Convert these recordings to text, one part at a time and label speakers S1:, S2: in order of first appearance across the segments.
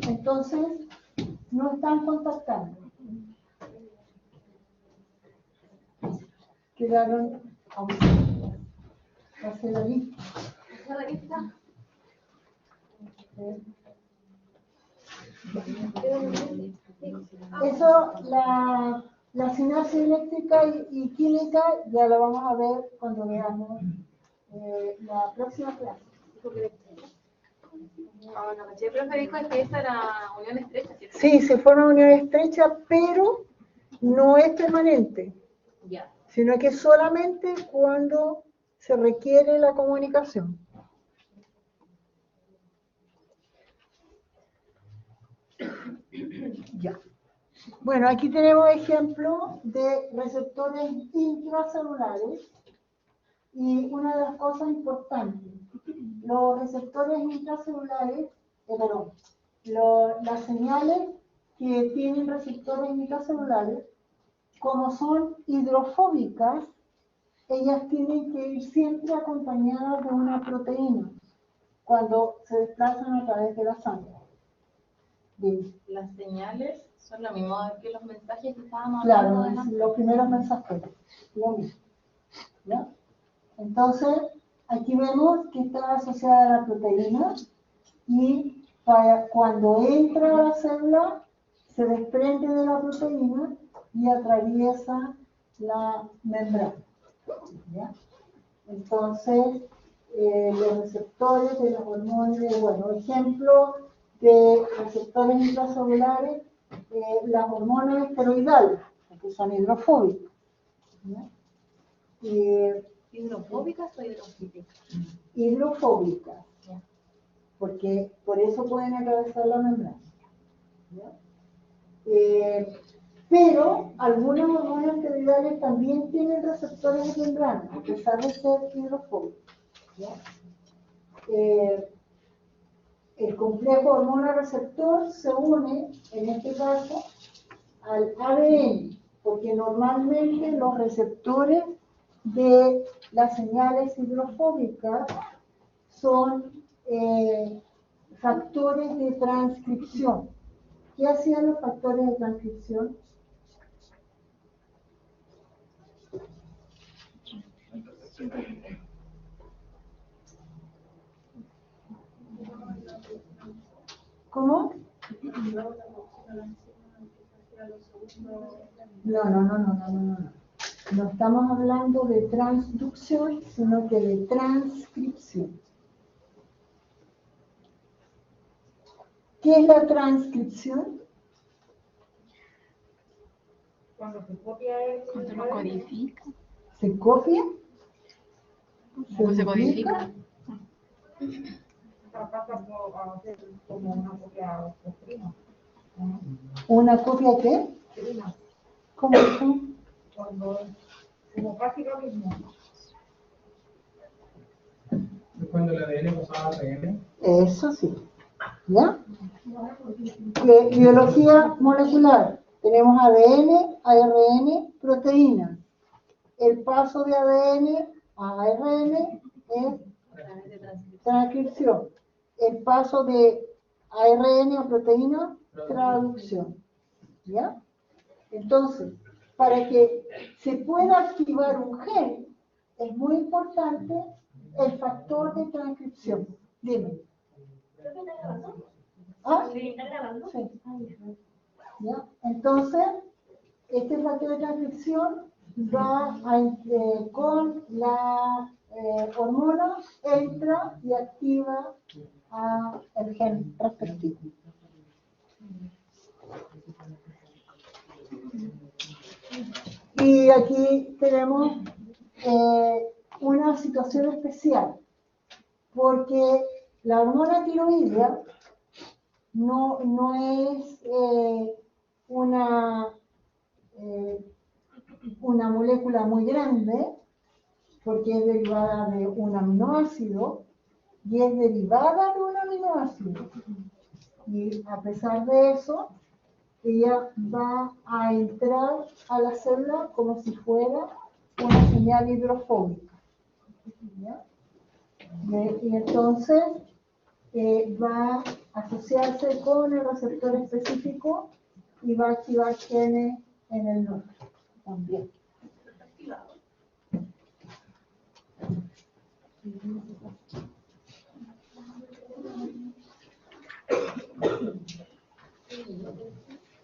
S1: Entonces, no están contactando. Quedaron ausentes. Va a ser la lista. Eso, la sinapsis eléctrica y química, ya la vamos a ver cuando veamos la próxima clase.
S2: Yo preferí que esta era unión estrecha, ¿cierto?
S1: Sí, se forma unión estrecha, pero no es permanente,
S2: Ya.
S1: sino que solamente cuando se requiere la comunicación. Ya. Bueno, aquí tenemos ejemplos de receptores intracelulares y una de las cosas importantes, los receptores intracelulares, las señales que tienen receptores intracelulares, como son hidrofóbicas, ellas tienen que ir siempre acompañadas de una proteína cuando se desplazan a través de la sangre. Bien.
S2: Las señales son lo mismo que los mensajes que estábamos
S1: Claro,
S2: hablando antes.
S1: los primeros mensajeros, lo mismo. ¿Ya? Entonces, aquí vemos que está asociada a la proteína y cuando entra a la célula, se desprende de la proteína y atraviesa la membrana. ¿Ya? Entonces, los receptores de las hormonas, bueno, ejemplo de receptores intracelulares, las hormonas esteroidales, que son hidrofóbicas. ¿Ya?
S2: ¿Hidrofóbicas o hidrofílicas?
S1: Hidrofóbicas, porque por eso pueden atravesar la membrana. ¿Ya? Pero algunas hormonas esteroidales también tienen receptores de membrana, a pesar de ser hidrofóbicos. ¿Ya? El complejo hormona-receptor se une, en este caso, al ADN, porque normalmente los receptores de las señales hidrofóbicas son factores de transcripción. ¿Qué hacían los factores de transcripción? ¿Cómo? No. No estamos hablando de transducción, sino que de transcripción. ¿Qué es la transcripción?
S3: Cuando se copia el...
S2: Cuando lo codifica.
S1: ¿Se copia?
S2: ¿Cómo se codifica?
S3: Pasa a hacer como una copia prima.
S1: ¿Una copia qué?
S3: Prima.
S1: ¿Cómo eso?
S3: Cuando, como casi lo mismo.
S4: Cuando el ADN pasaba a ARN.
S1: Eso sí. ¿Ya? Biología molecular. Tenemos ADN, ARN, proteínas. El paso de ADN a ARN es transcripción. El paso de ARN a proteína, traducción. ¿Ya? Entonces, para que se pueda activar un gen, es muy importante el factor de transcripción. Dime. ¿Ah? Sí. ¿Ya? Entonces, este factor de transcripción va con la hormona, entra y activa el gen respectivo. Y aquí tenemos una situación especial, porque la hormona tiroidea no es una molécula muy grande, porque es derivada de un aminoácido y es derivada de un aminoácido. Y a pesar de eso, ella va a entrar a la célula como si fuera una señal hidrofóbica. ¿Ya? Y entonces va asociarse con el receptor específico y va a activar genes en el núcleo también.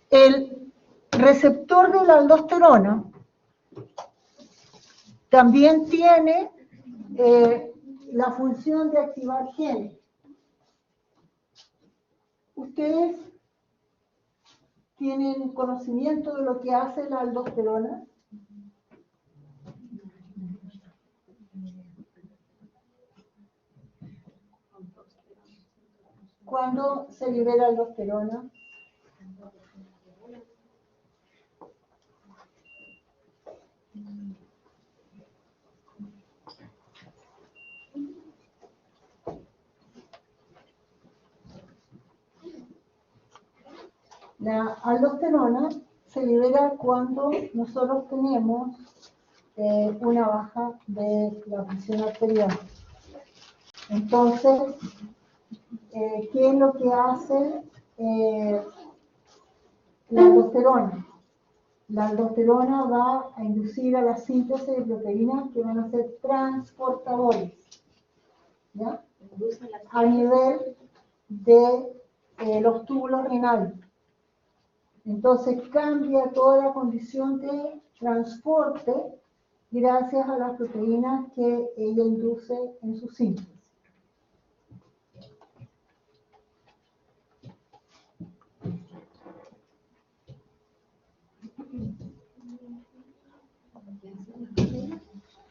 S1: El receptor de la aldosterona también tiene la función de activar genes. ¿Ustedes tienen conocimiento de lo que hace la aldosterona? ¿Cuándo se libera aldosterona? La aldosterona se libera cuando nosotros tenemos una baja de la presión arterial. Entonces, ¿qué es lo que hace la aldosterona? La aldosterona va a inducir a la síntesis de proteínas que van a ser transportadores, ¿ya? A nivel de los túbulos renales. Entonces cambia toda la condición de transporte gracias a las proteínas que ella induce en su síntesis.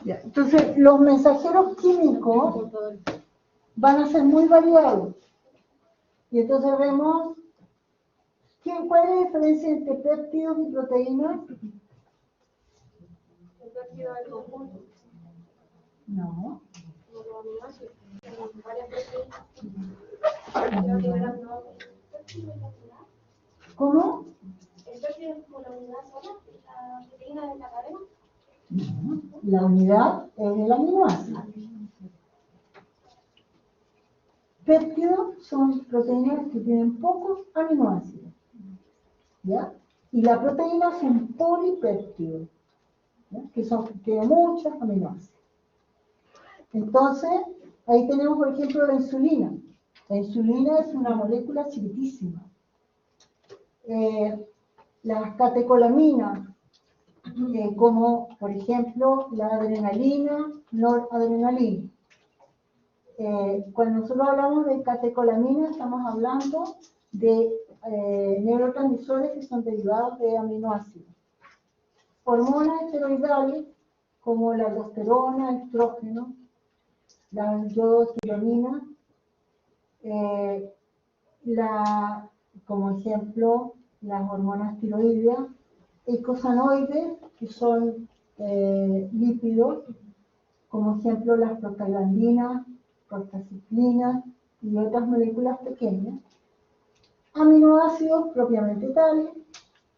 S1: Ya, entonces los mensajeros químicos van a ser muy variados. Y entonces vemos, ¿cuál es la diferencia entre péptidos y proteínas?
S3: El péptido es conjunto,
S1: No.
S3: como los aminoácidos, tenemos varias proteínas. Creo que verán todos los péptidos y la unidad.
S1: ¿Cómo?
S3: El péptido es como la unidad sola, la proteína de la cadena.
S1: No. La unidad es el aminoácido. Péptidos son proteínas que tienen pocos aminoácidos, ¿ya? Y la proteína es un polipéptido, ¿ya? Que tiene muchos aminoácidos. Entonces, ahí tenemos, por ejemplo, la insulina. La insulina es una molécula chiquitísima. Las catecolaminas, como por ejemplo la adrenalina, noradrenalina. Cuando nosotros hablamos de catecolaminas, estamos hablando de neurotransmisores que son derivados de aminoácidos. Hormonas esteroidales, como la aldosterona, el estrógeno, la iodotironina, como ejemplo, las hormonas tiroideas, eicosanoides, que son lípidos, como ejemplo las prostaglandinas, prostaciclinas y otras moléculas pequeñas, aminoácidos propiamente tales,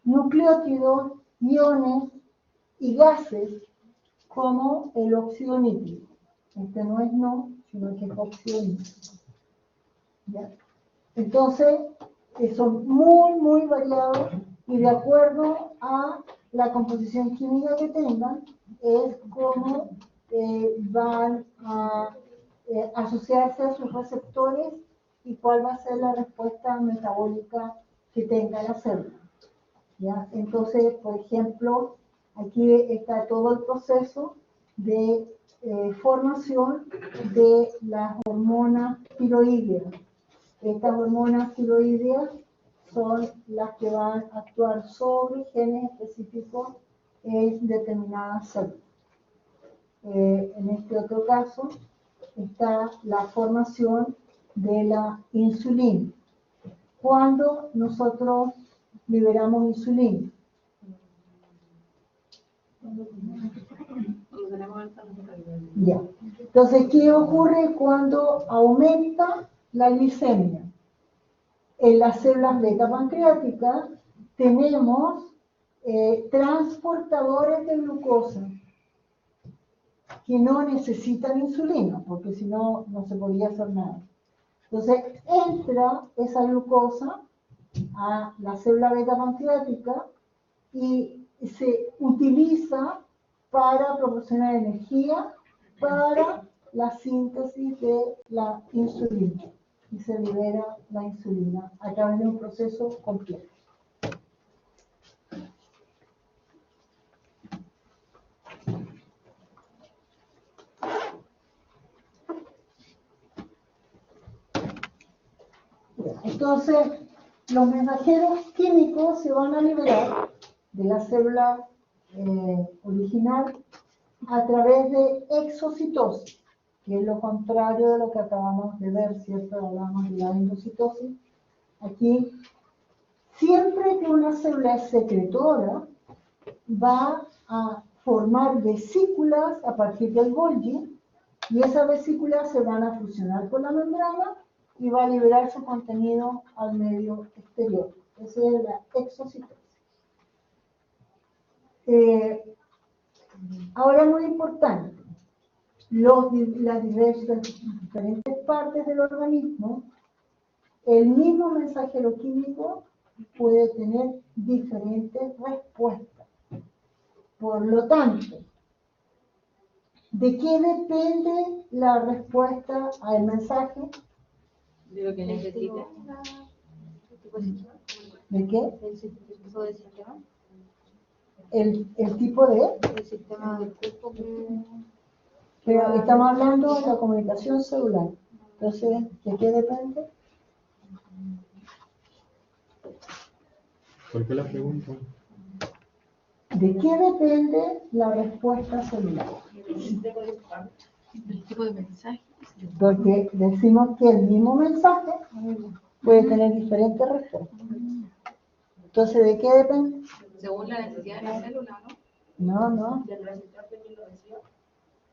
S1: nucleótidos, iones y gases como el óxido nítrico. Este no es no, sino que es óxido nítrico. ¿Ya? Entonces, son muy variados y de acuerdo a la composición química que tengan, es como van a asociarse a sus receptores y cuál va a ser la respuesta metabólica que tenga la célula. ¿Ya? Entonces, por ejemplo, aquí está todo el proceso de formación de las hormonas tiroideas. Estas hormonas tiroideas son las que van a actuar sobre genes específicos en determinadas células. En este otro caso está la formación de la insulina. Cuando nosotros liberamos insulina, ya. Entonces, ¿qué ocurre cuando aumenta la glicemia? En las células beta pancreáticas tenemos transportadores de glucosa que no necesitan insulina, porque si no, no se podía hacer nada. Entonces entra esa glucosa a la célula beta pancreática y se utiliza para proporcionar energía para la síntesis de la insulina y se libera la insulina a través de un proceso complejo. Entonces, los mensajeros químicos se van a liberar de la célula original a través de exocitosis, que es lo contrario de lo que acabamos de ver, ¿cierto? Hablamos de la endocitosis. Aquí, siempre que una célula es secretora, va a formar vesículas a partir del Golgi, y esas vesículas se van a fusionar con la membrana y va a liberar su contenido al medio exterior. Esa es la exocitosis. Ahora, muy importante, las diferentes partes del organismo, el mismo mensajero químico puede tener diferentes respuestas. Por lo tanto, ¿de qué depende la respuesta al mensaje?
S2: De lo que necesite.
S1: ¿De qué?
S3: El tipo de sistema.
S1: El tipo de...
S3: El sistema del cuerpo que...
S1: Pero estamos hablando de la comunicación celular. Entonces, ¿de qué depende?
S5: ¿Por qué la pregunta?
S1: ¿De qué depende la respuesta celular?
S2: El tipo de mensaje.
S1: Porque decimos que el mismo mensaje puede tener diferentes respuestas. Entonces, ¿de qué depende?
S2: Según la necesidad de la célula, ¿no?
S1: No.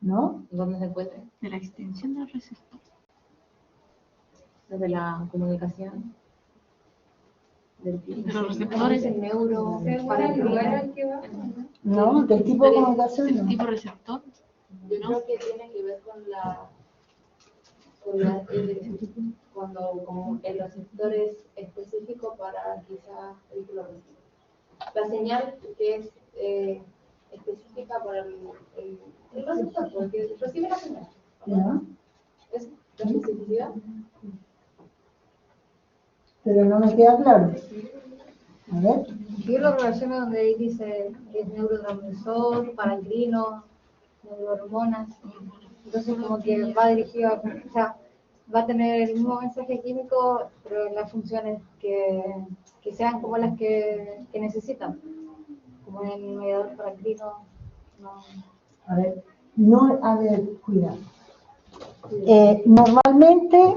S1: ¿No?
S2: ¿Dónde se encuentra?
S6: De la extensión del receptor.
S2: Desde la comunicación.
S6: De los receptores.
S2: El neuro.
S3: Para el lugar que va.
S1: No, del tipo de comunicación
S6: Del
S1: no.
S6: tipo receptor.
S7: Yo creo que tiene que ver con cuando como el receptor es específico para quizás el que lo recibe. La señal que es específica para el receptor, porque recibe la señal.
S1: ¿Ya?
S7: ¿Es la especificidad?
S1: Pero no me queda claro. A ver.
S3: Yo lo relaciono donde ahí dice que es neurotransmisor, paracrino, neurohormonas. Entonces como que va dirigido a, o sea, va a tener el mismo mensaje químico, pero en las funciones que sean como las que necesitan. Como en el mediador paracrino.
S1: A ver, cuidado. Normalmente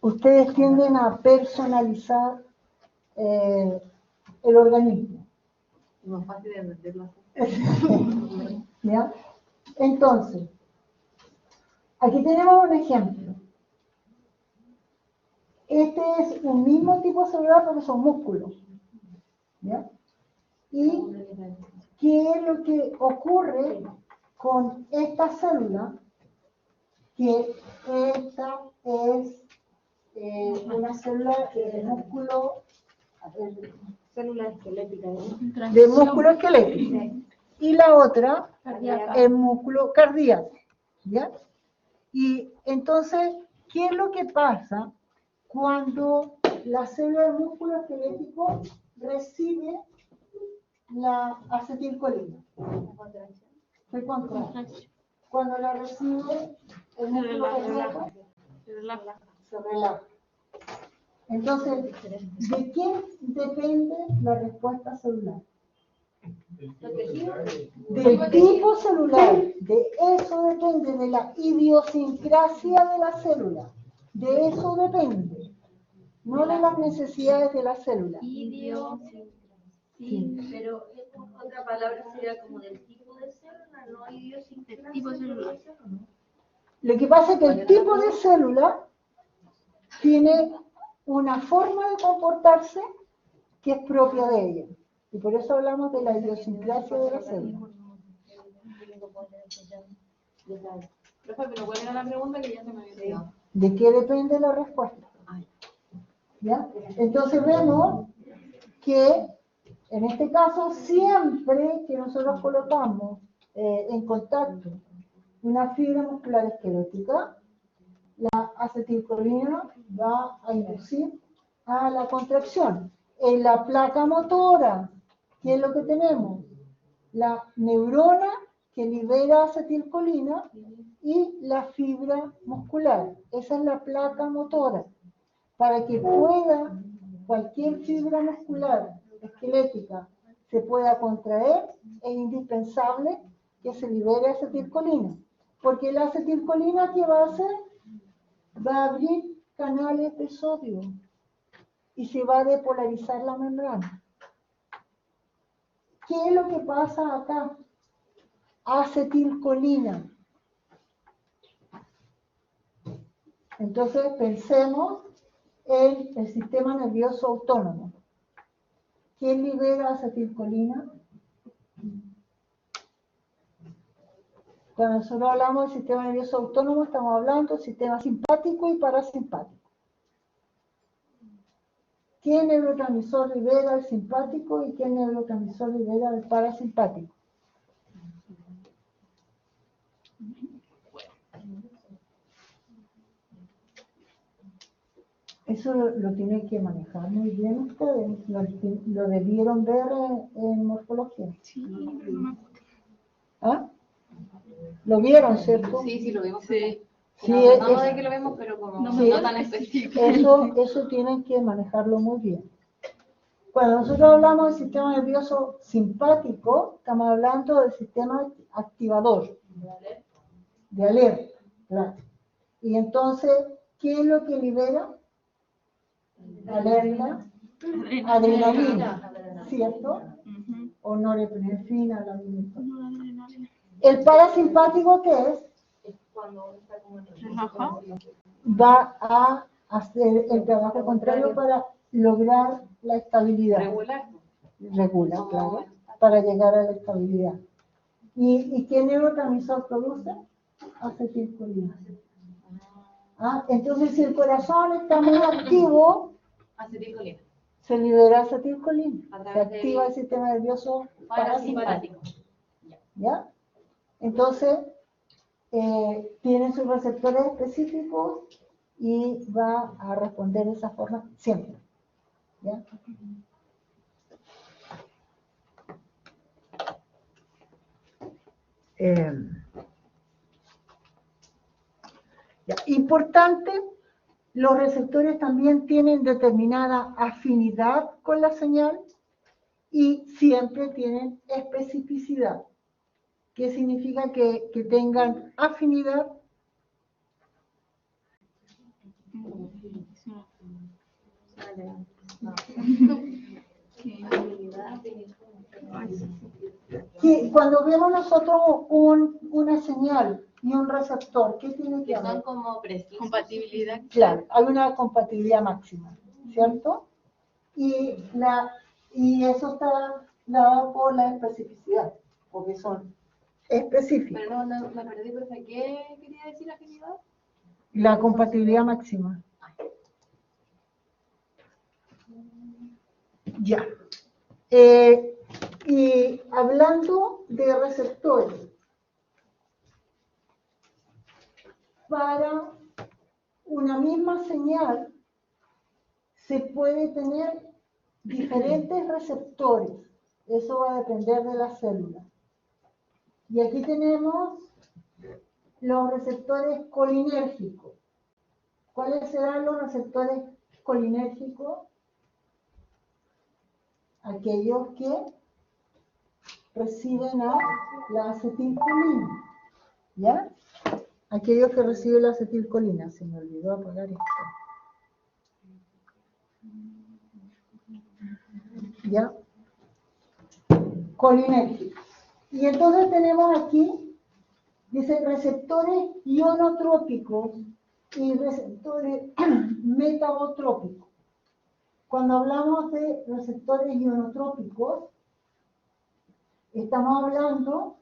S1: ustedes tienden a personalizar el organismo.
S2: Es más fácil de entenderlo.
S1: ¿Ya? Entonces, aquí tenemos un ejemplo. Este es un mismo tipo celular porque son músculos. ¿Ya? ¿Y qué es lo que ocurre con esta célula? Que esta es una célula de músculo,
S3: Célula esquelética.
S1: de músculo esquelético. Y la otra es músculo cardíaco. ¿Ya? Y entonces, ¿qué es lo que pasa cuando la célula de músculo esquelético recibe la acetilcolina? Se contrae. Cuando la recibe el músculo cardíaco, se relaja. Entonces, ¿de quién depende la respuesta celular? Del tipo celular. De eso depende, de la idiosincrasia de la célula. De eso depende. No de las necesidades de la célula.
S7: Sí, pero otra palabra sería como del tipo de célula, no idiosincrasia.
S6: Tipo celular.
S1: Lo que pasa es que el tipo de célula tiene una forma de comportarse que es propia de ella. Y por eso hablamos de la idiosincrasia de la célula.
S2: Profe, pero ¿cuál era la pregunta que ya se me había olvidado?
S1: ¿De qué depende la respuesta? ¿Ya? Entonces vemos que en este caso siempre que nosotros colocamos en contacto una fibra muscular esquelética, la acetilcolina va a inducir a la contracción. En la placa motora, ¿qué es lo que tenemos? La neurona que libera acetilcolina y la fibra muscular. Esa es la placa motora. Para que pueda cualquier fibra muscular esquelética se pueda contraer, es indispensable que se libere acetilcolina. Porque la acetilcolina, ¿qué va a hacer? Va a abrir canales de sodio y se va a depolarizar la membrana. ¿Qué es lo que pasa acá? Acetilcolina. Entonces pensemos en el sistema nervioso autónomo. ¿Quién libera acetilcolina? Cuando nosotros hablamos del sistema nervioso autónomo, estamos hablando del sistema simpático y parasimpático. ¿Qué neurotransmisor libera el simpático y qué neurotransmisor libera el parasimpático? Eso lo tienen que manejar muy bien ustedes. Lo debieron ver en morfología.
S6: Sí, no me acuerdo.
S1: ¿Ah? ¿Lo vieron, cierto?
S2: Sí, sí, lo vimos.
S7: Sí.
S1: Sí,
S2: Nos acordamos de que lo vimos, pero como
S6: No
S2: no,
S6: me
S2: tan específico.
S1: eso tienen que manejarlo muy bien. Cuando nosotros hablamos del sistema nervioso simpático, estamos hablando del sistema activador, de alerta. Claro. Y entonces, ¿qué es lo que libera? Alerta, adrenalina, ¿cierto?
S6: Ujú.
S1: O norepinefrina, la misma.
S6: No, adrenalina.
S1: El parasimpático, ¿qué es?
S7: Es cuando está como en
S6: Relajado.
S1: Va a hacer el trabajo contrario para lograr la estabilidad. Regula, claro, para llegar a la estabilidad. ¿Y qué neurotransmisor produce? Acetilcolina. Entonces, si el corazón está muy activo,
S2: Acetilcolina.
S1: se libera acetilcolina.
S2: A
S1: Se
S2: través
S1: activa
S2: del
S1: el sistema nervioso parasimpático.
S2: Parasimpático.
S1: ¿Ya? Entonces, tiene sus receptores específicos y va a responder de esa forma siempre. ¿Ya? Ya. Importante, los receptores también tienen determinada afinidad con la señal y siempre tienen especificidad. ¿Qué significa que tengan afinidad? Que cuando vemos nosotros una señal y un receptor, ¿qué tiene que
S2: Que son
S1: haber?
S2: como precisos.
S6: Compatibilidad.
S1: Claro, hay una compatibilidad máxima, ¿cierto? Y eso está dado por la especificidad, porque son específicos.
S2: Pero no me perdí, profe. ¿Qué quería decir afinidad?
S1: La compatibilidad máxima. Ya. Y hablando de receptores, para una misma señal se puede tener diferentes receptores. Eso va a depender de la célula. Y aquí tenemos los receptores colinérgicos. ¿Cuáles serán los receptores colinérgicos? Aquellos que reciben a la acetilcolina. ¿Ya? Aquellos que reciben la acetilcolina. Se me olvidó apagar esto. ¿Ya? Colinérgicos. Y entonces tenemos aquí, dice, receptores ionotrópicos y receptores metabotrópicos. Cuando hablamos de receptores ionotrópicos, estamos hablando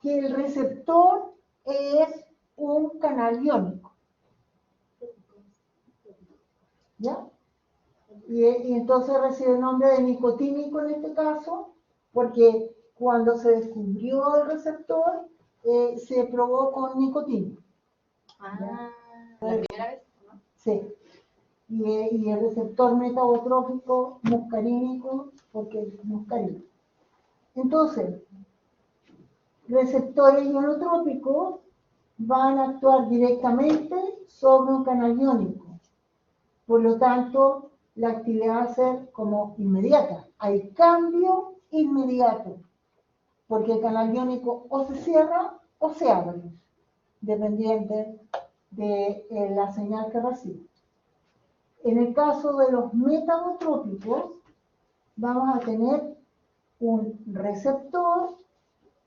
S1: que el receptor es un canal iónico. ¿ya? Y entonces recibe el nombre de nicotínico en este caso, porque cuando se descubrió el receptor, se probó con nicotina.
S2: Ah, la primera vez, ¿no?
S1: Sí. Y el receptor metabotrófico muscarínico, porque es muscarina. Entonces, receptores ionotrópicos van a actuar directamente sobre un canal iónico. Por lo tanto, la actividad va a ser como inmediata. Hay cambio inmediato, porque el canal iónico o se cierra o se abre, dependiente de la señal que recibe. En el caso de los metabotrópicos, vamos a tener un receptor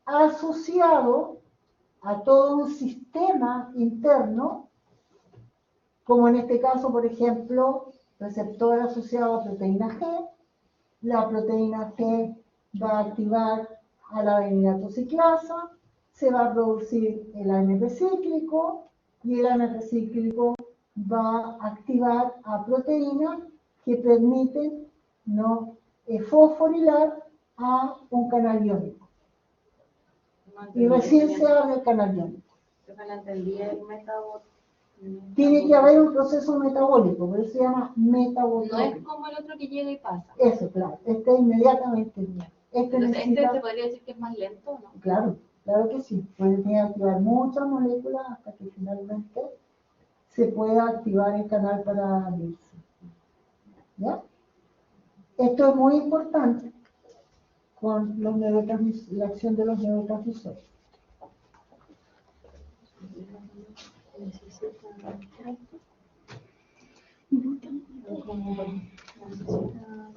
S1: asociado a todo un sistema interno, como en este caso, por ejemplo, receptor asociado a proteína G. La proteína G va a activar a la adenina ciclasa, se va a producir el AMP cíclico y el AMP cíclico va a activar a proteínas que permiten no fosforilar a un canal iónico. Y recién se abre el canal iónico.
S2: Yo no entendí el método.
S1: Tiene que haber un proceso metabólico, por eso se llama
S2: No es
S1: metabotrópico.
S2: como el otro que llega y pasa.
S1: Eso, claro, este inmediatamente. Este
S2: Entonces,
S1: necesita,
S2: se podría decir que es más lento, ¿no?
S1: claro, claro que sí, puede tener que activar muchas moléculas hasta que finalmente se pueda activar el canal para abrirse. ¿Ya? Esto es muy importante con los la acción de los neurotransmisores.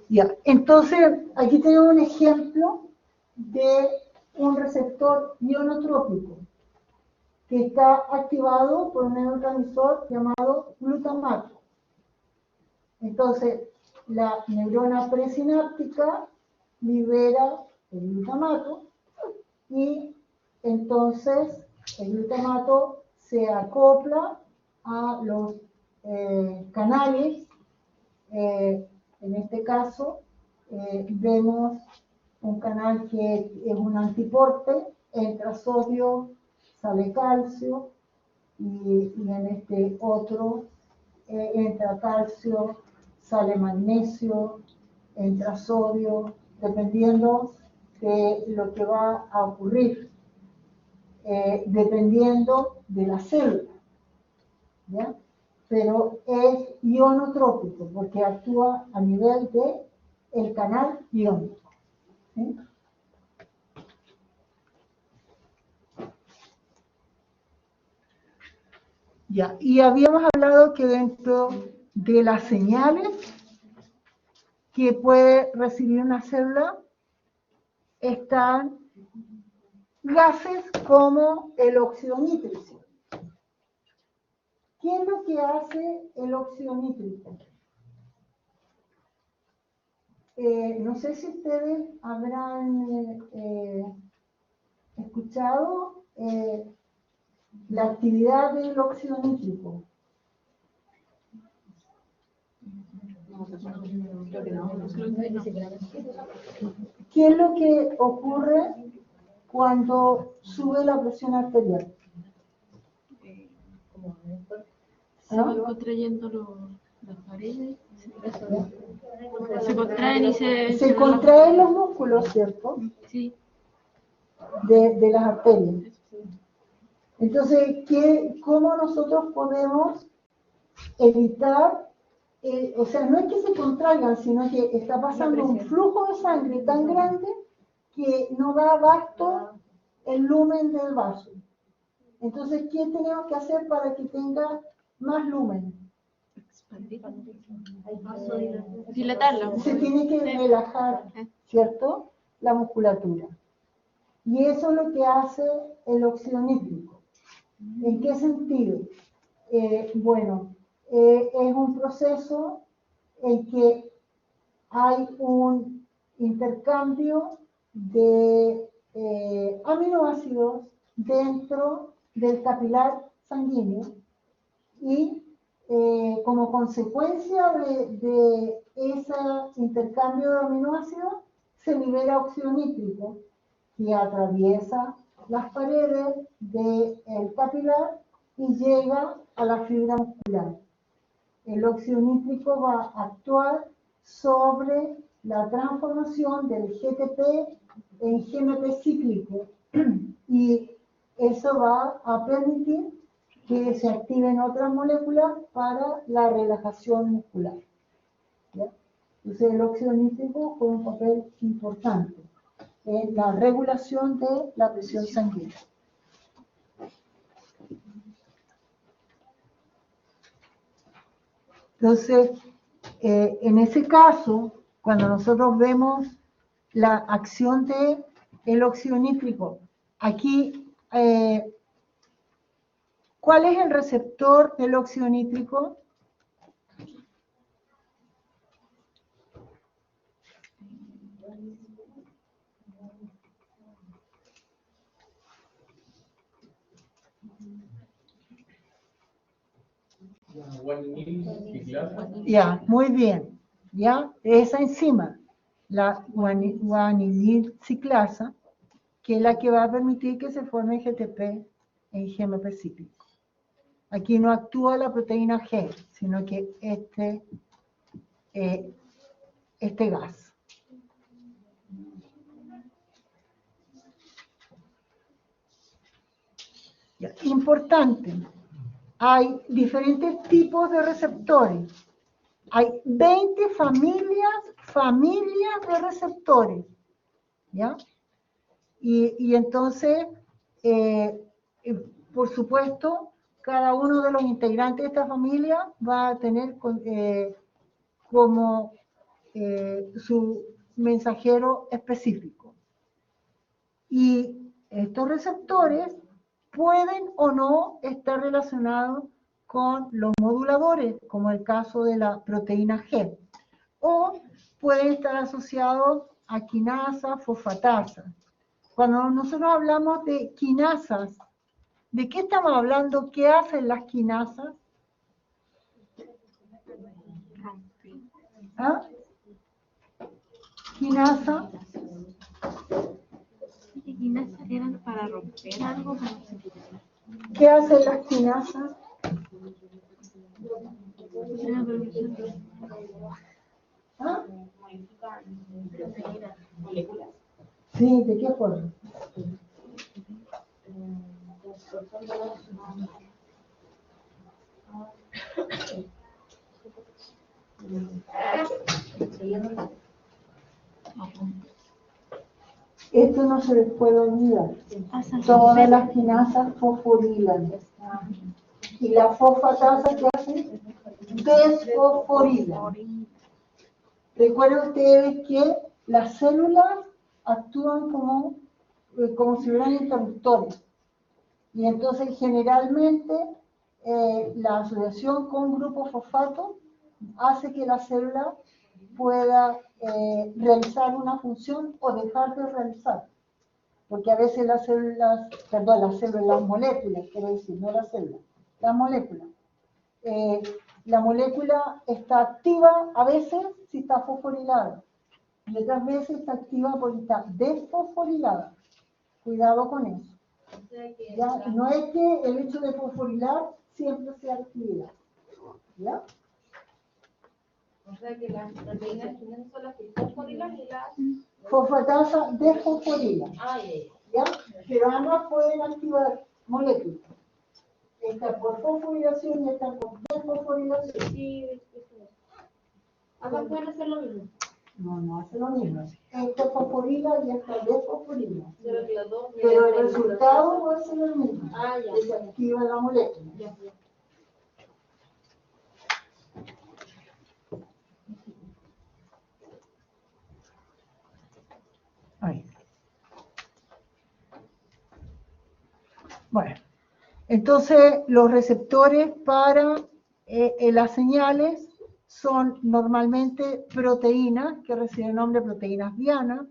S1: Ya, entonces aquí tenemos un ejemplo de un receptor ionotrópico que está activado por un neurotransmisor llamado glutamato. Entonces, la neurona presináptica libera el glutamato y entonces el glutamato se acopla a los canales. En este caso, vemos un canal que es un antiporte, entra sodio, sale calcio, y en este otro entra calcio, sale magnesio, entra sodio, dependiendo de lo que va a ocurrir, dependiendo de la célula, ¿ya? Pero es ionotrópico porque actúa a nivel de el canal iónico, ¿sí? Ya, y habíamos hablado que dentro de las señales que puede recibir una célula están gases como el óxido nítrico. ¿Qué es lo que hace el óxido nítrico? No sé si ustedes habrán escuchado la actividad del óxido nítrico.
S2: Creo que no.
S1: ¿Qué es lo que ocurre cuando sube la presión arterial?
S6: Se van contrayendo las paredes. Se contraen y
S1: Se contraen los músculos, ¿cierto?
S6: Sí.
S1: De las arterias. Entonces, ¿cómo nosotros podemos evitar, o sea, no es que se contraigan, sino que está pasando un flujo de sangre tan grande que no da abasto el lumen del vaso? Entonces, ¿qué tenemos que hacer para que tenga más lumen?
S6: Dilatarlo.
S1: Se tiene que relajar, ¿cierto?, la musculatura. Y eso es lo que hace el óxido nítrico. ¿En qué sentido? Bueno, es un proceso en que hay un intercambio de aminoácidos dentro del capilar sanguíneo y como consecuencia de ese intercambio de aminoácidos, se libera óxido nítrico que atraviesa las paredes del capilar y llega a la fibra muscular. El óxido nítrico va a actuar sobre la transformación del GTP en GMP cíclico y eso va a permitir que se activen otras moléculas para la relajación muscular. ¿Ya? Entonces el óxido nítrico juega un papel importante en la regulación de la presión sanguínea. Entonces, en ese caso, cuando nosotros vemos la acción del óxido nítrico, aquí, ¿cuál es el receptor del óxido nítrico? Ya, muy bien. Ya, esa enzima, la guanilil ciclasa, que es la que va a permitir que se forme GTP en GMP cíclico. Aquí no actúa la proteína G, sino que este gas. Ya, importante, hay diferentes tipos de receptores. Hay 20 familias de receptores, ¿ya? Y entonces, por supuesto, cada uno de los integrantes de esta familia va a tener como su mensajero específico. Y estos receptores pueden o no estar relacionados con los moduladores, como el caso de la proteína G, o pueden estar asociados a quinasas, fosfatasas. Cuando nosotros hablamos de quinasas, ¿de qué estamos hablando? ¿Qué hacen las quinasas? ¿Ah? Quinasa.
S6: Quinasas eran para romper algo.
S1: ¿Qué hacen las quinasas? ¿Ah? Sí, ¿de qué forma? Esto no se les puede olvidar. Todas las quinasas fosforilan. Y la fosfatasa, ¿qué hace? Desfosforilan. Recuerden ustedes que las células actúan como si fueran interruptores. Y entonces generalmente la asociación con grupo fosfato hace que la célula pueda realizar una función o dejar de realizar. Porque a veces las moléculas, quiero decir, no las células, las moléculas. La molécula está activa a veces si está fosforilada y otras veces está activa porque está desfosforilada. Cuidado con eso. ¿Ya? No es que el hecho de fosforilar siempre sea actividad. ¿Ya?
S7: O sea que las proteínas que son las que fosforilan y las...
S1: Fosfatasa desfosforila. ¿Ya? Pero ambas pueden activar moléculas. Esta por fosforilación y esta por desfosforilación.
S7: Sí, ambas pueden hacer lo mismo.
S1: No hace lo mismo. Esta fosforila y esta desfosforila.
S7: Pero que las dos...
S1: Pero el resultado no es el mismo.
S7: Ya.
S1: Se activa la molécula.
S7: Ya.
S1: Ahí. Bueno, entonces los receptores para las señales son normalmente proteínas que reciben el nombre de proteínas diana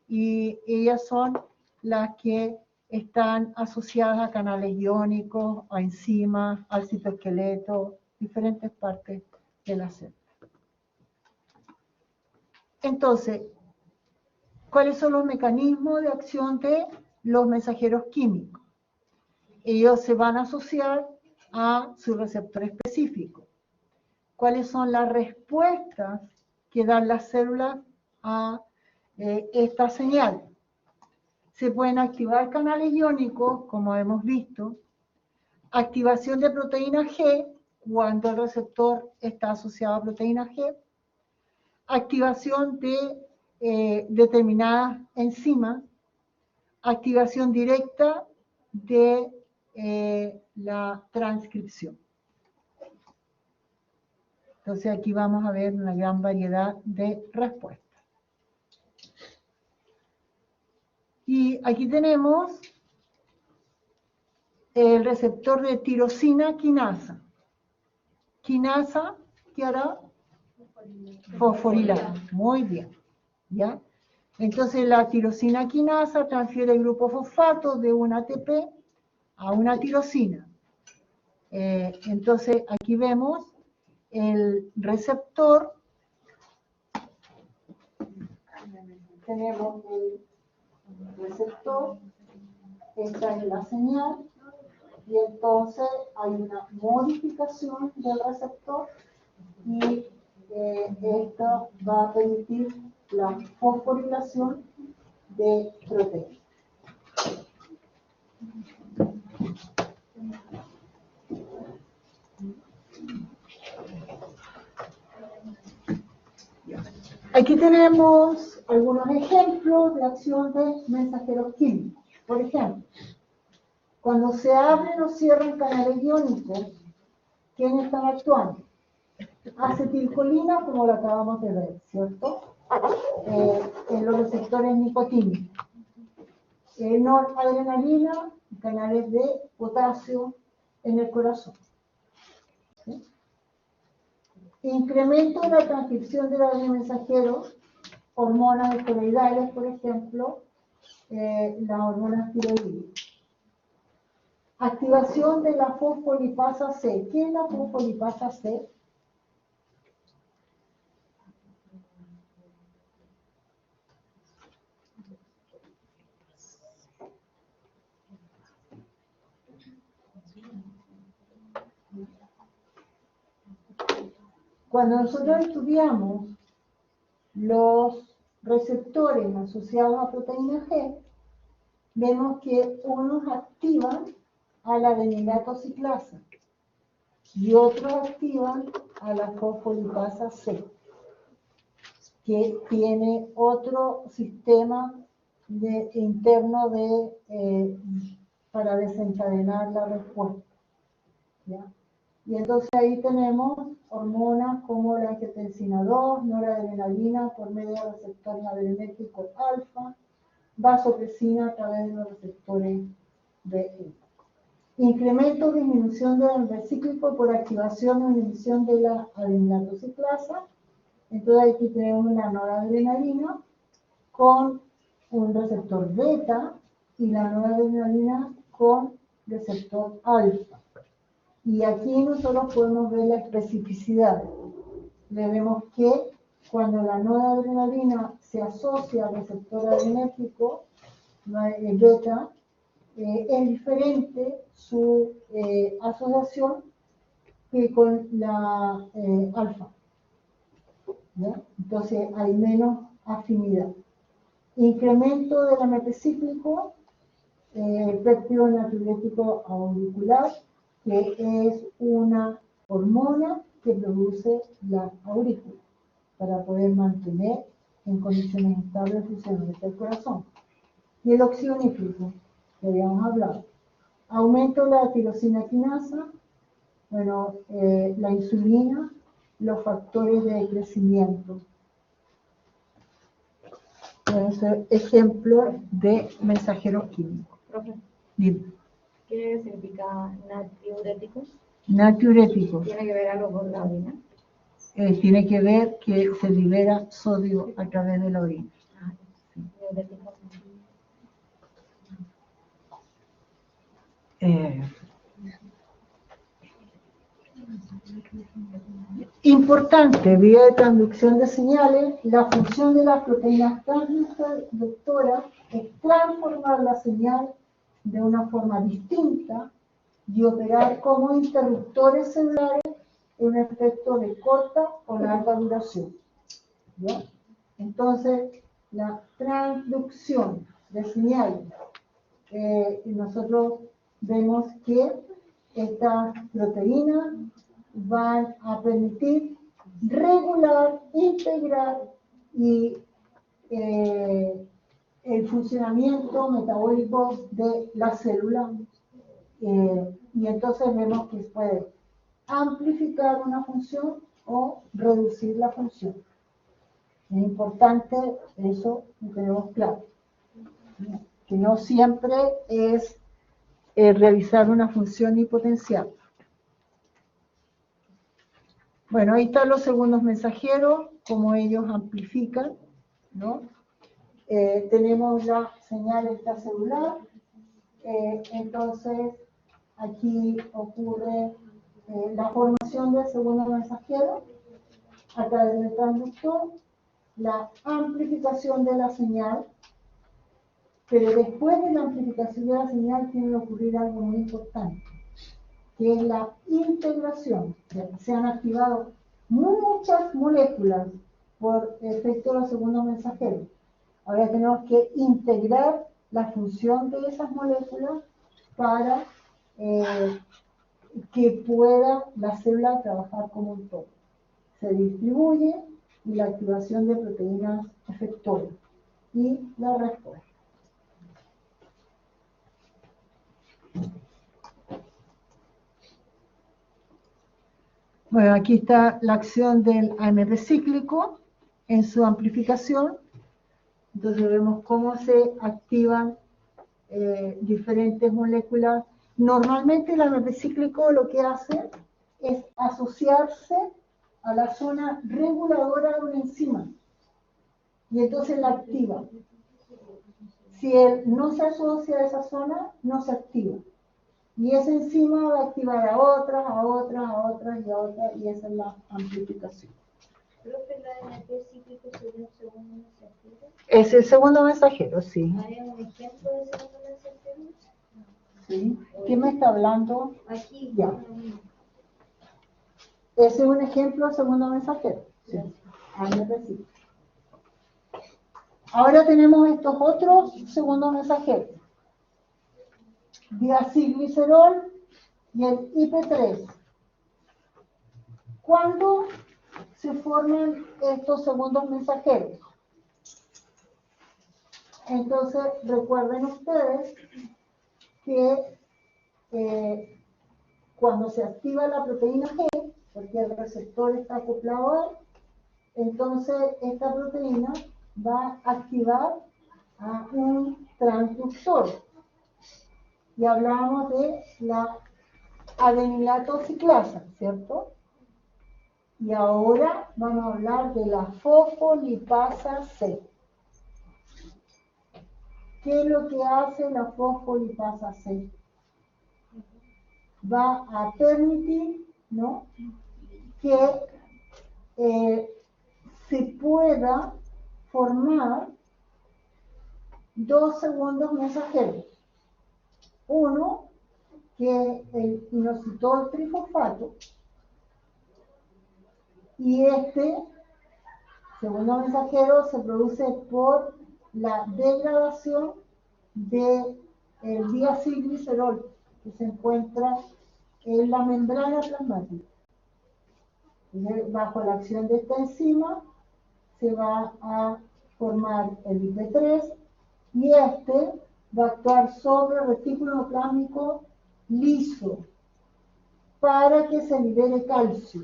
S1: y ellas son las que están asociadas a canales iónicos, a enzimas, al citoesqueleto, diferentes partes de la célula. Entonces, ¿cuáles son los mecanismos de acción de los mensajeros químicos? Ellos se van a asociar a su receptor específico. ¿Cuáles son las respuestas que dan las células a esta señal? Se pueden activar canales iónicos, como hemos visto, activación de proteína G, cuando el receptor está asociado a proteína G, activación de determinadas enzimas, activación directa de la transcripción. Entonces aquí vamos a ver una gran variedad de respuestas. Y aquí tenemos el receptor de tirosina quinasa. Quinasa, ¿qué hará? Fosforilar. Muy bien. ¿Ya? Entonces la tirosina quinasa transfiere el grupo fosfato de un ATP a una tirosina. Entonces aquí vemos el receptor. Tenemos el receptor, esta es la señal, y entonces hay una modificación del receptor y esto va a permitir la fosforilación de proteínas. Aquí tenemos algunos ejemplos de acción de mensajeros químicos. Por ejemplo, cuando se abren o cierran canales iónicos, ¿quiénes están actuando? Acetilcolina, como lo acabamos de ver, ¿cierto? En los receptores nicotínicos. Noradrenalina, canales de potasio en el corazón. ¿Sí? Incremento de la transcripción de los mensajeros, hormonas esteroidales, por ejemplo, las hormonas tiroides. Activación de la fosfolipasa C. ¿Qué es la fosfolipasa C? Cuando nosotros estudiamos los receptores asociados a proteína G, vemos que unos activan a la adenilato ciclasa y otros activan a la fosfolipasa C, que tiene otro sistema interno para desencadenar la respuesta. ¿Ya? Y entonces ahí tenemos hormonas como la angiotensina 2, noradrenalina por medio de receptores adrenérgicos alfa, vasopresina a través de los receptores B. Incremento o disminución del recíclico por activación o inhibición de la adenilato ciclasa. Entonces aquí tenemos la noradrenalina con un receptor beta y la noradrenalina con receptor alfa. Y aquí nosotros podemos ver la especificidad. Vemos que cuando la noradrenalina se asocia al receptor adrenérgico, beta, es diferente su asociación que con la alfa. ¿Ya? Entonces hay menos afinidad. Incremento del AMP cíclico, péptido natriurético auricular, que es una hormona que produce la aurícula para poder mantener en condiciones estables el funcionamiento del corazón. Y el óxido nítrico, que habíamos hablado. Aumento de la tirosina quinasa, bueno, la insulina, los factores de crecimiento. Pueden ser ejemplos de mensajeros químicos.
S3: Profe,
S1: Dime.
S3: ¿qué significa natriuréticos?
S1: Natriuréticos.
S3: ¿Tiene que ver algo con la orina?
S1: Tiene que ver que se libera sodio a través de la orina.
S3: Ah, diuréticos.
S1: Importante, vía de transducción de señales, la función de las proteínas transductoras es transformar la señal de una forma distinta y operar como interruptores celulares en un efecto de corta o larga duración. ¿Ya? Entonces, la transducción de señales, nosotros vemos que estas proteínas van a permitir regular, integrar y el funcionamiento metabólico de la célula. Y entonces vemos que puede amplificar una función o reducir la función. Es importante eso que tenemos claro. Que no siempre es realizar una función y potencial. Bueno, ahí están los segundos mensajeros, como ellos amplifican, ¿no? Tenemos la señal extracelular, entonces aquí ocurre la formación del segundo mensajero a través del transductor, la amplificación de la señal, pero después de la amplificación de la señal tiene que ocurrir algo muy importante, que es la integración. Se han activado muchas moléculas por efecto de los segundos mensajeros. Ahora tenemos que integrar la función de esas moléculas para que pueda la célula trabajar como un todo. Se distribuye y la activación de proteínas efectoras y la respuesta. Bueno, aquí está la acción del AMP cíclico en su amplificación. Entonces vemos cómo se activan diferentes moléculas. Normalmente el AMP cíclico lo que hace es asociarse a la zona reguladora de una enzima. Y entonces la activa. Si él no se asocia a esa zona, no se activa. Y esa enzima va a activar a otras, a otras, a otras y a otras, y esa es la amplificación.
S7: Profe, la AMP cíclico sería un segundo mensajero.
S1: Es el segundo mensajero, sí.
S7: ¿Hay un ejemplo de segundo mensajero?
S1: ¿Sí? ¿Quién me está hablando?
S7: Aquí.
S1: Ya. Ese es un ejemplo de segundo mensajero. Sí. Sí. Ahora tenemos estos otros segundos mensajeros. Diacilglicerol y el IP3. ¿Cuándo se forman estos segundos mensajeros? Entonces, recuerden ustedes que cuando se activa la proteína G, porque el receptor está acoplado a él, entonces esta proteína va a activar a un transductor. Y hablábamos de la adenilato ciclasa, ¿cierto? Y ahora vamos a hablar de la fosfolipasa C. ¿Qué es lo que hace la fosfolipasa C? Va a permitir, ¿no?, que se pueda formar dos segundos mensajeros. Uno, que es el inositol trifosfato, y este segundo mensajero se produce por la degradación del diacilglicerol que se encuentra en la membrana plasmática. Bajo la acción de esta enzima se va a formar el IP3 y este va a actuar sobre el retículo plásmico liso para que se libere calcio.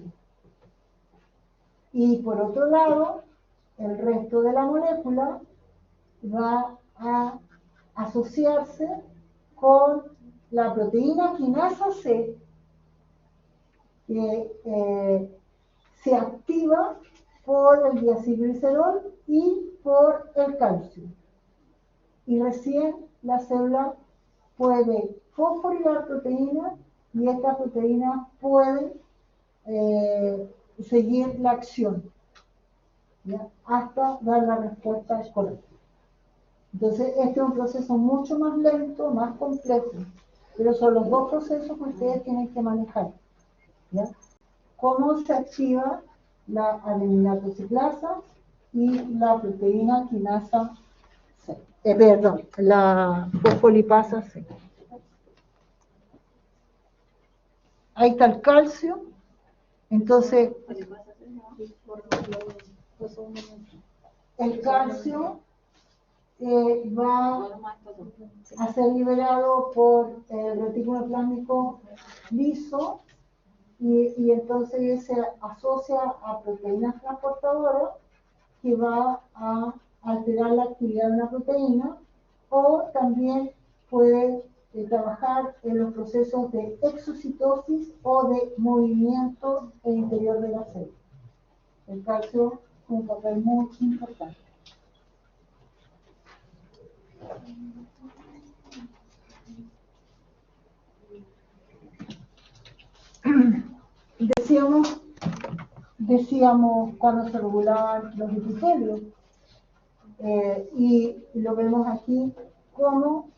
S1: Y por otro lado, el resto de la molécula va a asociarse con la proteína quinasa C, que se activa por el diacilglicerol y por el calcio. Y recién la célula puede fosforilar proteínas y estas proteínas pueden seguir la acción, ¿ya? Hasta dar la respuesta correcta. Entonces, este es un proceso mucho más lento, más complejo, pero son los dos procesos que ustedes tienen que manejar, ¿ya? Cómo se activa la adenina ciclasa y la proteína quinasa C. Perdón, la fosfolipasa C. Ahí está el calcio. Entonces, el calcio va a ser liberado por el retículo plásmico liso y entonces se asocia a proteínas transportadoras que va a alterar la actividad de una proteína o también puede trabajar en los procesos de exocitosis o de movimiento en el interior de la célula. El calcio juega un papel muy importante. Decíamos cuando se regulaban los epitelios, y lo vemos aquí, cómo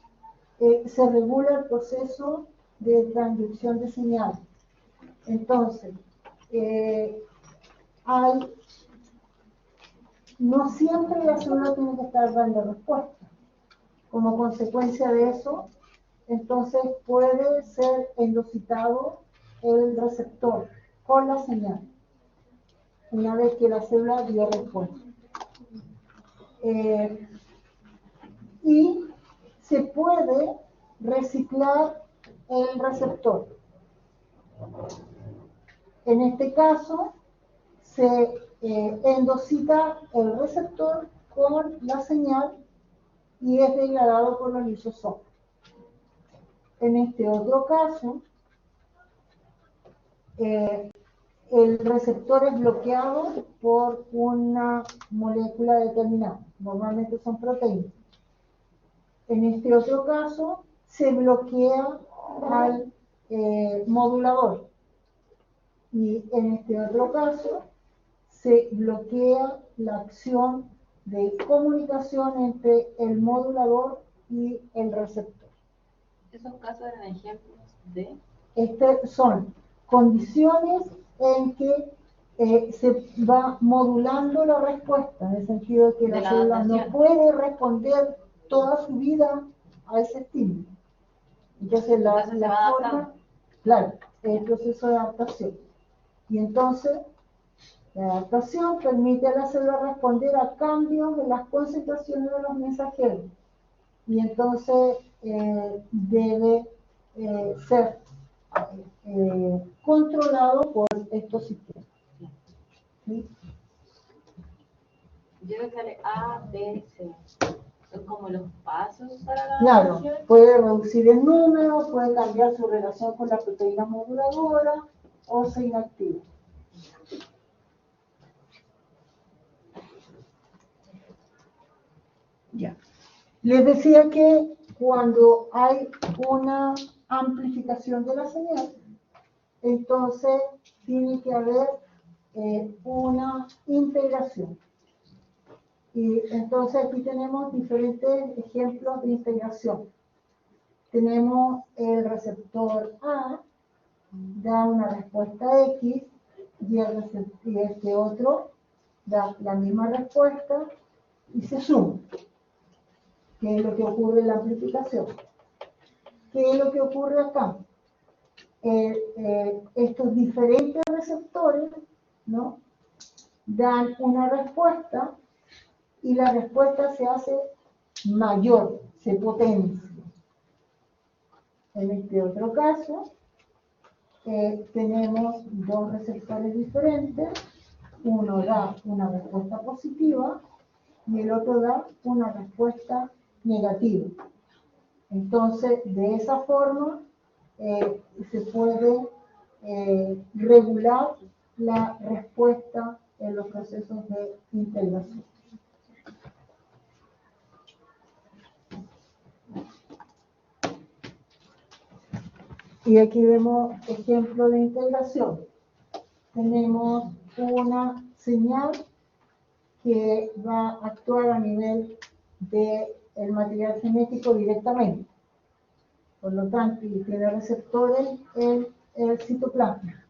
S1: se regula el proceso de transducción de señal. Entonces, no siempre la célula tiene que estar dando respuesta. Como consecuencia de eso, entonces puede ser endocitado el receptor con la señal, una vez que la célula dio respuesta. Y se puede reciclar el receptor. En este caso, se endocita el receptor con la señal y es degradado por los lisosomas. En este otro caso, el receptor es bloqueado por una molécula determinada, normalmente son proteínas. En este otro caso, se bloquea al modulador. Y en este otro caso, se bloquea la acción de comunicación entre el modulador y el receptor.
S2: ¿Esos casos eran ejemplos de?
S1: Son condiciones en que se va modulando la respuesta, en el sentido de que la célula no puede responder toda su vida a ese estímulo. Entonces, la forma, claro, el proceso de adaptación. Y entonces, la adaptación permite a la célula responder a cambios en las concentraciones de los mensajeros. Y entonces debe ser controlado por estos sistemas. ¿Sí?
S2: Yo creo que sale A, B, C. Son como los pasos para la
S1: Claro,
S2: adaptación.
S1: puede reducir el número, puede cambiar su relación con la proteína moduladora o se inactiva. Ya. Les decía que cuando hay una amplificación de la señal, entonces tiene que haber una integración. Y entonces aquí tenemos diferentes ejemplos de integración. Tenemos el receptor A, da una respuesta X, y este otro da la misma respuesta y se suma. ¿Qué es lo que ocurre en la amplificación? ¿Qué es lo que ocurre acá? Estos diferentes receptores, ¿no?, dan una respuesta y la respuesta se hace mayor, se potencia. En este otro caso, tenemos dos receptores diferentes, uno da una respuesta positiva y el otro da una respuesta negativa. Entonces, de esa forma, se puede regular la respuesta en los procesos de integración. Y aquí vemos ejemplo de integración. tenemos una señal que va a actuar a nivel del material genético directamente. Por lo tanto, y tiene receptores en el citoplasma.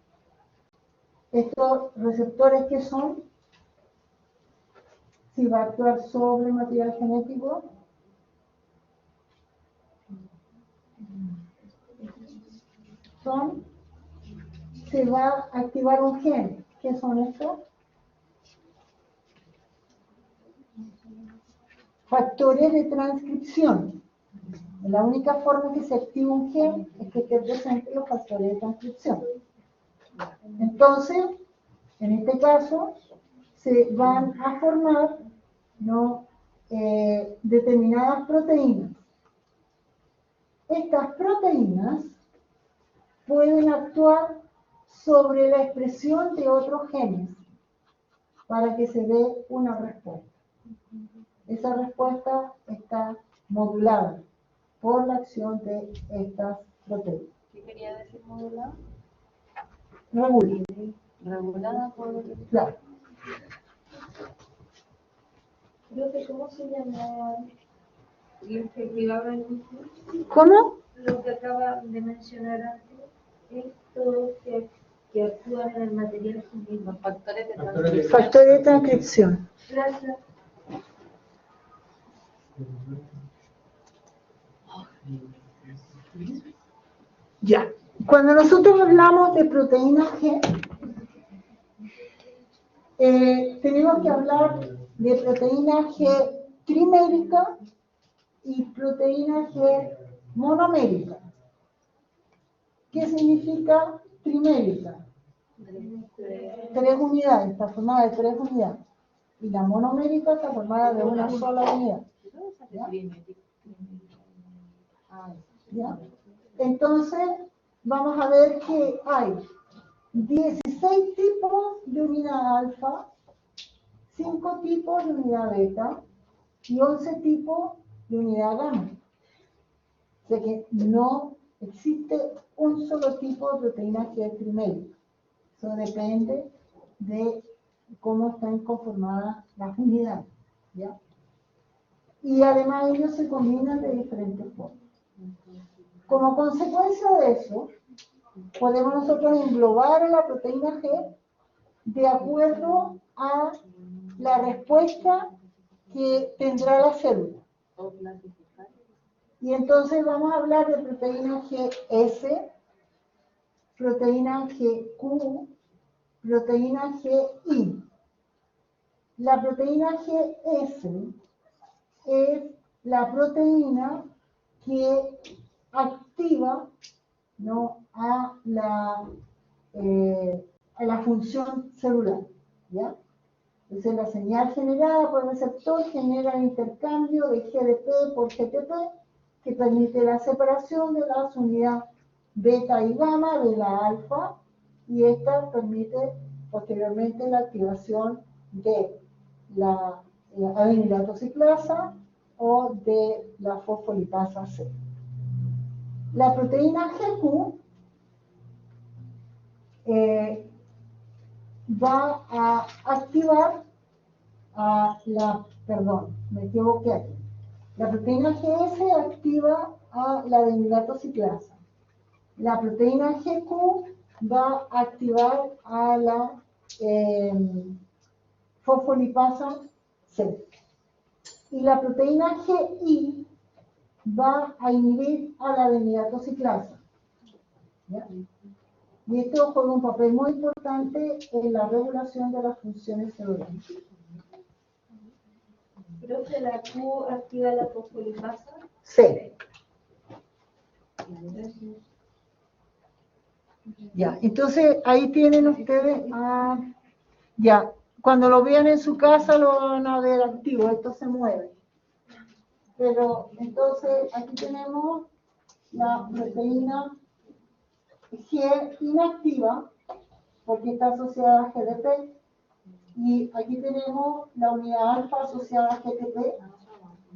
S1: Estos receptores, ¿qué son? Si va a actuar sobre el material genético, se va a activar un gen. ¿Qué son estos? Factores de transcripción. La única forma que se activa un gen es que esté presente los factores de transcripción. Entonces, en este caso, se van a formar, ¿no?, determinadas proteínas. Estas proteínas pueden actuar sobre la expresión de otros genes para que se dé una respuesta. Esa respuesta está modulada por la acción de estas proteínas.
S2: ¿Qué quería decir modulada?
S1: Regula.
S2: Regulada por...
S1: Claro.
S7: Profe, ¿cómo se llama lo que activaba el mismo?
S1: ¿Cómo?
S7: Lo que acaba de mencionar antes, estos que actúan en el material genético.
S2: Los factores de
S4: Factores
S2: transcripción.
S1: Factores de transcripción.
S7: Gracias.
S1: Ya. Cuando nosotros hablamos de proteína G, tenemos que hablar de proteína G trimérica y proteína G monomérica. ¿Qué significa trimérica? 3 unidades, está formada de 3 unidades. Y la monomérica está formada de una sola unidad. ¿Ya? Entonces, vamos a ver que hay 16 tipos de unidad alfa, 5 tipos de unidad beta y 11 tipos de unidad gamma. O sea que no existe un solo tipo de proteína que es trimérica. Eso depende de cómo están conformadas las unidades, ¿ya? Y además ellos se combinan de diferentes formas. Como consecuencia de eso, podemos nosotros englobar a la proteína G de acuerdo a la respuesta que tendrá la célula.
S2: O clasificar.
S1: Y entonces vamos a hablar de proteína GS, proteína GQ, proteína GI. La proteína GS es la proteína que activa, ¿no?, a la función celular, ¿ya? Entonces la señal generada por el receptor genera el intercambio de GDP por GTP que permite la separación de las unidades beta y gamma de la alfa, y esta permite posteriormente la activación de la adenilato ciclasa o de la fosfolipasa C. La proteína GQ va a activar me equivoqué aquí. La proteína GS activa a la adenilato ciclasa. La proteína GQ va a activar a la fosfolipasa C. Y la proteína GI va a inhibir a la adenilato ciclasa, ¿ya? Y esto juega un papel muy importante en la regulación de las funciones celulares.
S7: Creo que la Q activa la fosfolipasa.
S1: C. Ya, entonces ahí tienen ustedes, ya, cuando lo vean en su casa lo van a ver activo, esto se mueve. Pero entonces aquí tenemos la proteína G inactiva, porque está asociada a GDP, y aquí tenemos la unidad alfa asociada a GTP,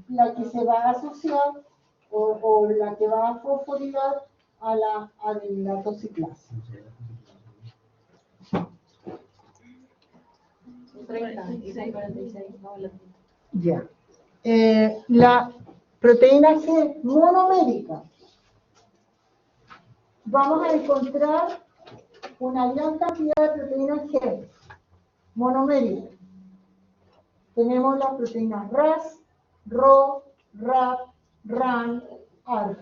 S1: la que se va a asociar o la que va a fosforilar a la adenilato ciclasa.
S2: 30 y 46, no, la 30.
S1: Ya. La proteína G monomérica. Vamos a encontrar una gran cantidad de proteínas G monoméricas. Tenemos las proteínas RAS, RO, RAP, RAN, ARF.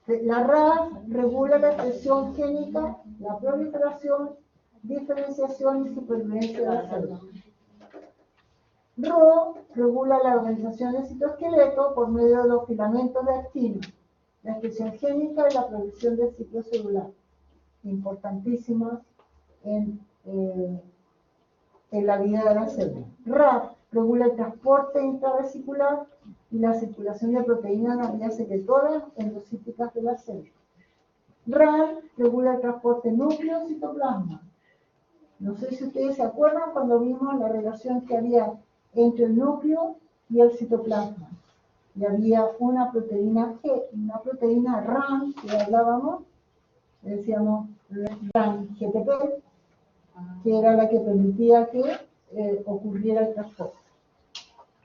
S1: La RAS regula la expresión génica, la proliferación, diferenciación y supervivencia de las células. RO regula la organización del citoesqueleto por medio de los filamentos de actina, la expresión génica y la producción del ciclo celular, importantísimas en la vida de la célula. RAF regula el transporte intravesicular y la circulación de proteínas en las vías secretoras endocíticas de la célula. RAN regula el transporte núcleo-citoplasma. No sé si ustedes se acuerdan cuando vimos la relación que había entre el núcleo y el citoplasma. Y había una proteína G, una proteína RAN, que hablábamos, le decíamos RAN GTP, que era la que permitía que ocurriera el transporte.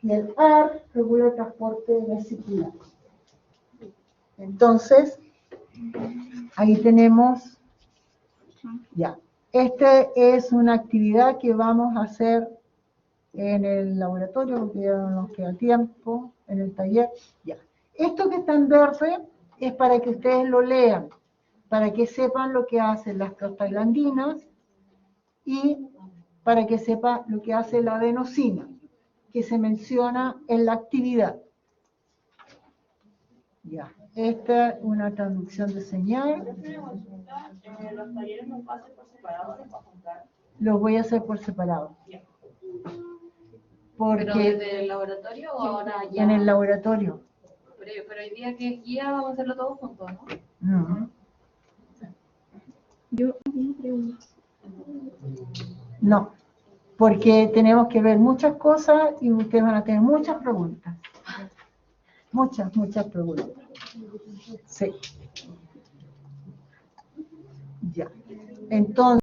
S1: Y el AR regula el transporte vesicular. Entonces, ahí tenemos, ya. Esta es una actividad que vamos a hacer en el laboratorio, porque ya no nos queda tiempo, en el taller, ya. Esto que está en verde es para que ustedes lo lean, para que sepan lo que hacen las prostaglandinas y para que sepan lo que hace la adenosina, que se menciona en la actividad. Ya, esta es una traducción de señal.
S5: Los talleres nos pasan por separado para juntar.
S1: Los voy a hacer por separado.
S2: ¿Pero
S1: Porque
S2: desde el laboratorio o ahora ya?
S1: en el laboratorio.
S2: Pero hoy día que es guía vamos a hacerlo todos juntos, ¿no?
S1: No.
S6: Yo una pregunta.
S1: No, porque tenemos que ver muchas cosas y ustedes van a tener muchas preguntas. Muchas preguntas. Sí. Ya. Entonces.